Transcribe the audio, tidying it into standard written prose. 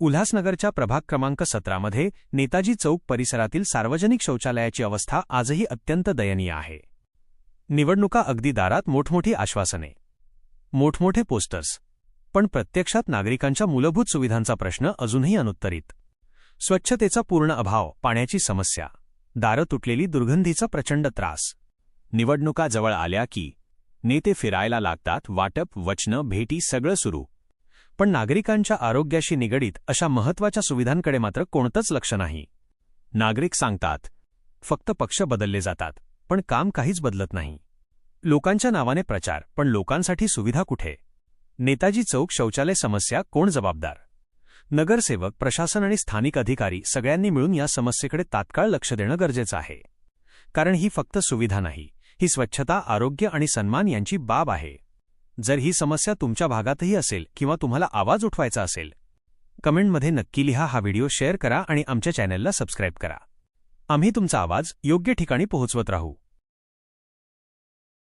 उल्हासनगरच्या प्रभाग क्रमांक 17 मध्ये नेताजी चौक परिसरातील सार्वजनिक शौचालयाची अवस्था आजही अत्यंत दयनीय आहे. निवडणुका अगदी दारात मोठमोठी आश्वासने, मोठमोठे पोस्टर्स, पण प्रत्यक्षात नागरिकांच्या मूलभूत सुविधांचा प्रश्न अजूनही अनुत्तरित. स्वच्छतेचा पूर्ण अभाव, पाण्याची समस्या, दारं तुटलेली, दुर्गंधीचा प्रचंड त्रास. निवडणुका जवळ आल्या की नेते फिरायला लागतात, वाटप, वचनं, भेटी सगळं सुरू. पण नागरिकांच्या आरोग्याशी निगडीत अशा महत्त्वाच्या सुविधांकडे मात्र कोणतंच लक्ष नाही. नागरिक सांगतात, फक्त पक्ष बदलले जातात, पण काम काहीच बदलत नाही. लोकांच्या नावाने प्रचार, पण लोकांसाठी सुविधा कुठे? नेताजी चौक शौचालय समस्या कोण जबाबदार? नगरसेवक, प्रशासन आणि स्थानिक अधिकारी सगळ्यांनी मिळून या समस्येकडे तात्काळ लक्ष देणं गरजेचं आहे. कारण ही फक्त सुविधा नाही, ही स्वच्छता, आरोग्य आणि सन्मान यांची बाब आहे. जर ही समस्या तुमच्या भागातही असेल किंवा तुम्हाला आवाज उठवायचा असेल, कमेंटमध्ये नक्की लिहा. हा व्हिडिओ शेअर करा आणि आमच्या चॅनलला सबस्क्राईब करा. आम्ही तुमचा आवाज योग्य ठिकाणी पोहोचवत राहू.